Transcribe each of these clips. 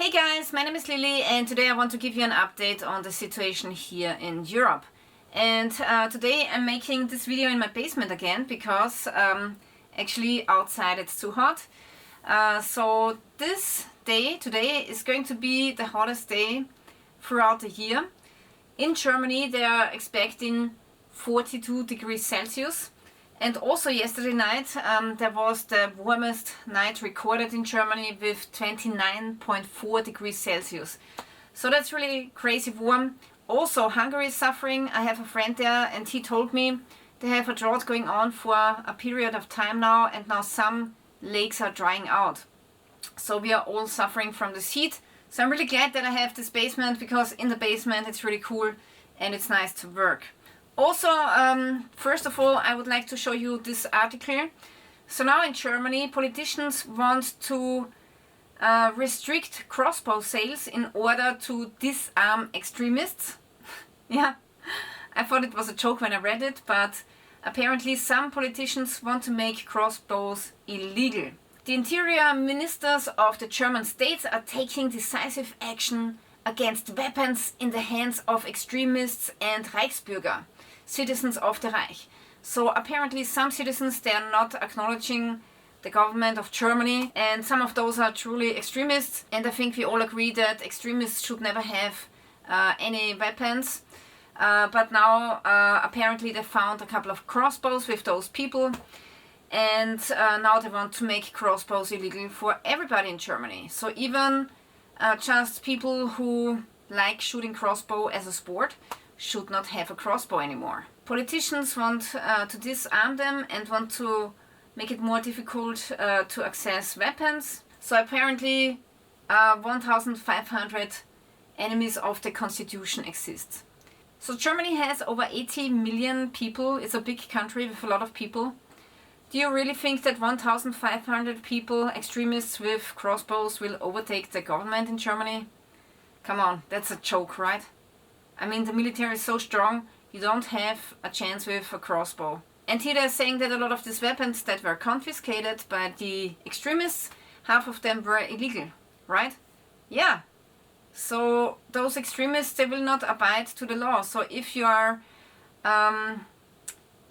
Hey guys, my name is Lily and today I want to give you an update on the situation here in Europe. And today I'm making this video in my basement again because actually outside it's too hot. So this day, today, is going to be the hottest day throughout the year. In Germany they are expecting 42 degrees Celsius. And also yesterday night there was the warmest night recorded in Germany with 29.4 degrees Celsius. So that's really crazy warm. Also Hungary is suffering. I have a friend there and he told me they have a drought going on for a period of time now, and now some lakes are drying out. So we are all suffering from this heat. So I'm really glad that I have this basement, because in the basement it's really cool and it's nice to work. Also, first of all, I would like to show you this article. So now in Germany, politicians want to restrict crossbow sales in order to disarm extremists. Yeah, I thought it was a joke when I read it, but apparently some politicians want to make crossbows illegal. The interior ministers of the German states are taking decisive action against weapons in the hands of extremists and Reichsbürger, citizens of the Reich. So apparently some citizens, they are not acknowledging the government of Germany, and some of those are truly extremists, and I think we all agree that extremists should never have any weapons. But now apparently they found a couple of crossbows with those people, and now they want to make crossbows illegal for everybody in Germany. So even just people who like shooting crossbow as a sport should not have a crossbow anymore. Politicians want to disarm them and want to make it more difficult to access weapons. So apparently 1,500 enemies of the constitution exist. So Germany has over 80 million people. It's a big country with a lot of people. Do you really think that 1,500 people, extremists with crossbows, will overtake the government in Germany? Come on, that's a joke, right? I mean, the military is so strong, you don't have a chance with a crossbow. And here they're saying that a lot of these weapons that were confiscated by the extremists, half of them were illegal, right? Yeah. So those extremists, they will not abide to the law. So if you are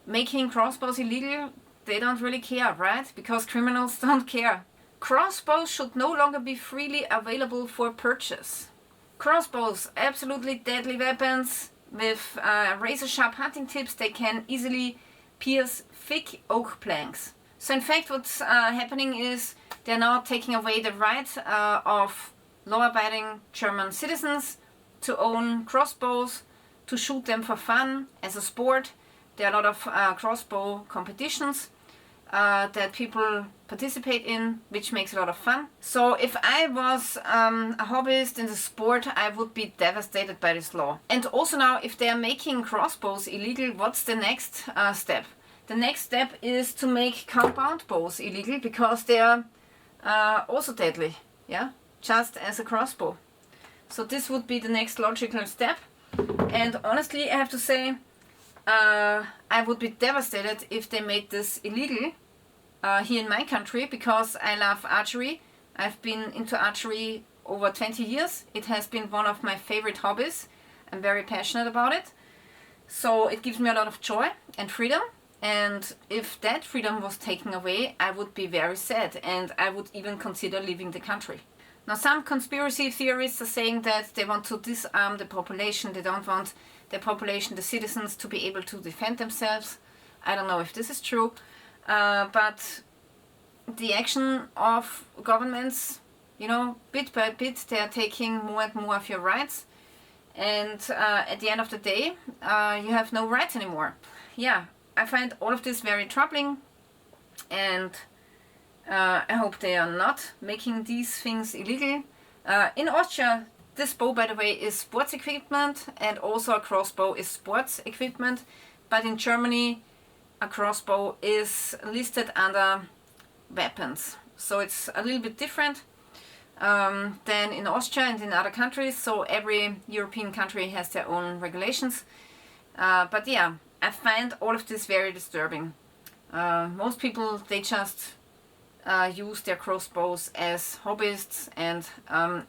making crossbows illegal, they don't really care, right? Because criminals don't care. Crossbows should no longer be freely available for purchase. Crossbows, absolutely deadly weapons with razor-sharp hunting tips. They can easily pierce thick oak planks. So in fact what's happening is they're now taking away the right of law-abiding German citizens to own crossbows, to shoot them for fun as a sport. There are a lot of crossbow competitions that people participate in, which makes a lot of fun. So if I was a hobbyist in the sport, I would be devastated by this law. And also now, if they are making crossbows illegal, what's the next step? The next step is to make compound bows illegal, because they are also deadly, yeah, just as a crossbow. So this would be the next logical step. And honestly, I have to say, I would be devastated if they made this illegal here in my country, because I love archery. I've been into archery over 20 years. It has been one of my favorite hobbies. I'm very passionate about it. So it gives me a lot of joy and freedom. And if that freedom was taken away, I would be very sad, and I would even consider leaving the country. Now some conspiracy theorists are saying that they want to disarm the population. They don't want the population, the citizens, to be able to defend themselves. I don't know if this is true, but the action of governments, you know, bit by bit, they are taking more and more of your rights, and at the end of the day, you have no rights anymore. Yeah, I find all of this very troubling, and I hope they are not making these things illegal. In Austria, this bow, by the way, is sports equipment, and also a crossbow is sports equipment. But in Germany, a crossbow is listed under weapons. So it's a little bit different than in Austria and in other countries. So every European country has their own regulations. But yeah, I find all of this very disturbing. Most people, they just use their crossbows as hobbyists and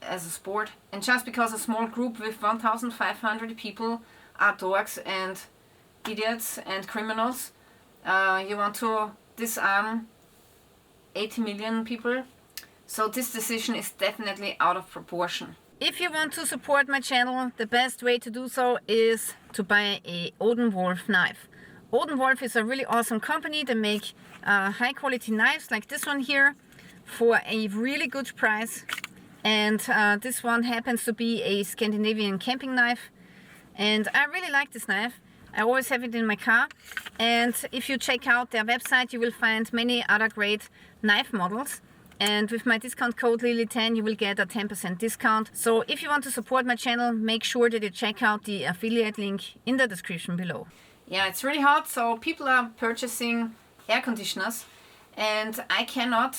as a sport. And just because a small group with 1,500 people are dorks and idiots and criminals, you want to disarm 80 million people. So this decision is definitely out of proportion. If you want to support my channel, the best way to do so is to buy a Odenwolf knife. Odenwolf is a really awesome company. They make high quality knives like this one here for a really good price. And this one happens to be a Scandinavian camping knife. And I really like this knife. I always have it in my car. And if you check out their website, you will find many other great knife models. And with my discount code Lilly10, you will get a 10% discount. So if you want to support my channel, make sure that you check out the affiliate link in the description below. Yeah, it's really hot, so people are purchasing air conditioners. And I cannot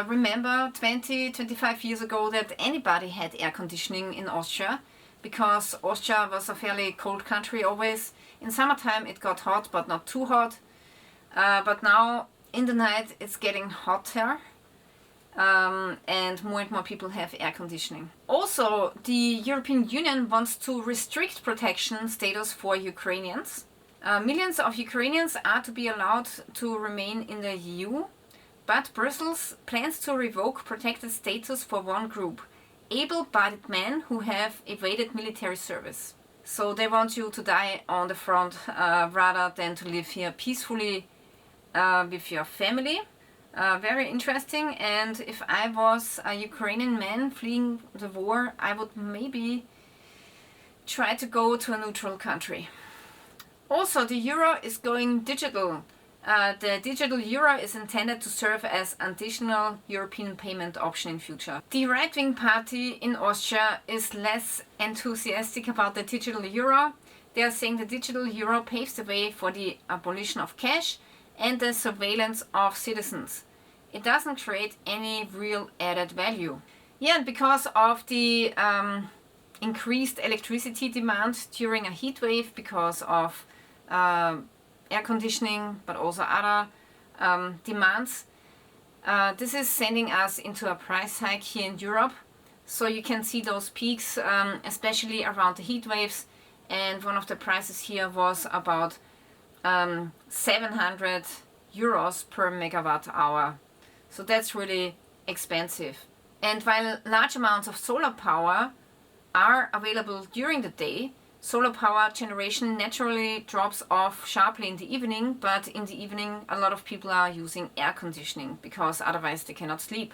remember 20-25 years ago that anybody had air conditioning in Austria, because Austria was a fairly cold country always. In summertime it got hot, but not too hot. But now in the night it's getting hotter. And more people have air conditioning. Also, the European Union wants to restrict protection status for Ukrainians. Millions of Ukrainians are to be allowed to remain in the EU, but Brussels plans to revoke protected status for one group, able-bodied men who have evaded military service. So they want you to die on the front rather than to live here peacefully with your family. Very interesting. And if I was a Ukrainian man fleeing the war, I would maybe try to go to a neutral country. Also, the euro is going digital. The digital euro is intended to serve as an additional European payment option in future. The right-wing party in Austria is less enthusiastic about the digital euro. They are saying the digital euro paves the way for the abolition of cash and the surveillance of citizens. It doesn't create any real added value. Yeah, and because of the increased electricity demand during a heat wave, because of air conditioning, but also other demands, this is sending us into a price hike here in Europe. So you can see those peaks, especially around the heat waves. And one of the prices here was about 700 euros per megawatt hour. So that's really expensive. And while large amounts of solar power are available during the day, solar power generation naturally drops off sharply in the evening, but in the evening a lot of people are using air conditioning because otherwise they cannot sleep.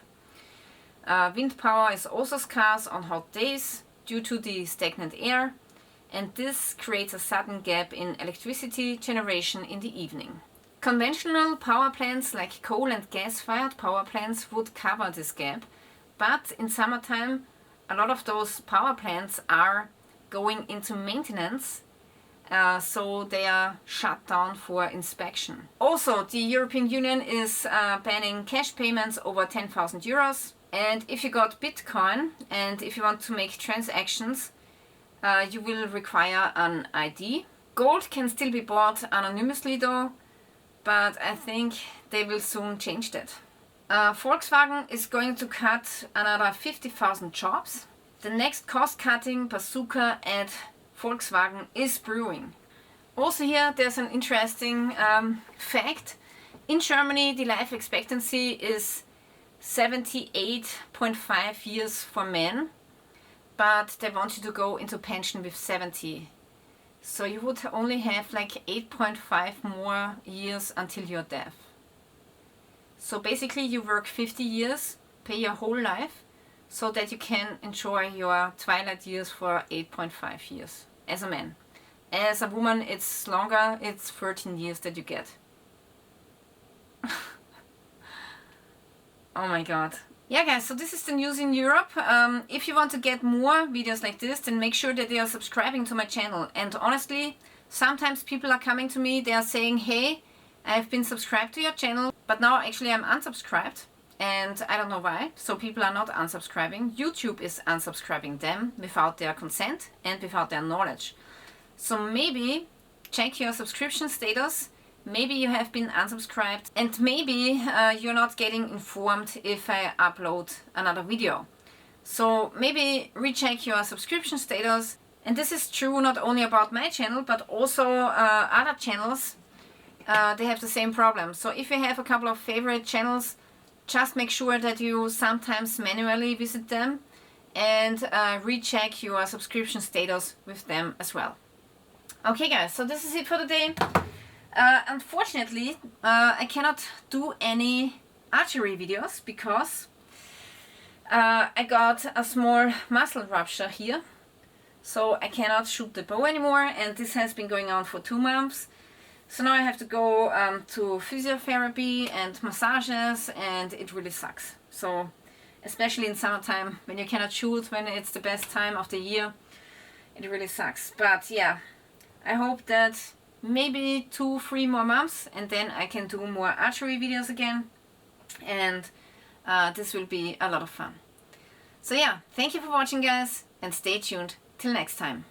Wind power is also scarce on hot days due to the stagnant air, and this creates a sudden gap in electricity generation in the evening. Conventional power plants like coal and gas-fired power plants would cover this gap, but in summertime a lot of those power plants are going into maintenance, so they are shut down for inspection. Also, the European Union is banning cash payments over 10,000 euros. And if you got Bitcoin and if you want to make transactions, you will require an ID. Gold can still be bought anonymously though, but I think they will soon change that. Volkswagen is going to cut another 50,000 jobs. The next cost-cutting bazooka at Volkswagen is brewing. Also here there's an interesting fact. In Germany the life expectancy is 78.5 years for men, but they want you to go into pension with 70. So you would only have like 8.5 more years until your death. So basically you work 50 years, pay your whole life, so that you can enjoy your twilight years for 8.5 years as a man. As a woman it's longer, it's 13 years that you get. Oh my god. Yeah guys, so this is the news in Europe. If you want to get more videos like this, then make sure that you are subscribing to my channel. And honestly, sometimes people are coming to me, they are saying, hey, I've been subscribed to your channel, but now actually I'm unsubscribed. And I don't know why. So people are not unsubscribing. YouTube is unsubscribing them without their consent and without their knowledge. So maybe check your subscription status maybe you have been unsubscribed, and maybe you're not getting informed if I upload another video. So maybe recheck your subscription status. And this is true not only about my channel, but also other channels. They have the same problem. So if you have a couple of favorite channels, just make sure that you sometimes manually visit them and recheck your subscription status with them as well. Okay guys, so this is it for today. Unfortunately, I cannot do any archery videos because I got a small muscle rupture here. So I cannot shoot the bow anymore, and this has been going on for 2 months. So now I have to go to physiotherapy and massages, and it really sucks. So especially in summertime when you cannot shoot, when it's the best time of the year, it really sucks. But yeah, I hope that maybe 2-3 more months and then I can do more archery videos again, and this will be a lot of fun. So yeah, thank you for watching guys, and stay tuned till next time.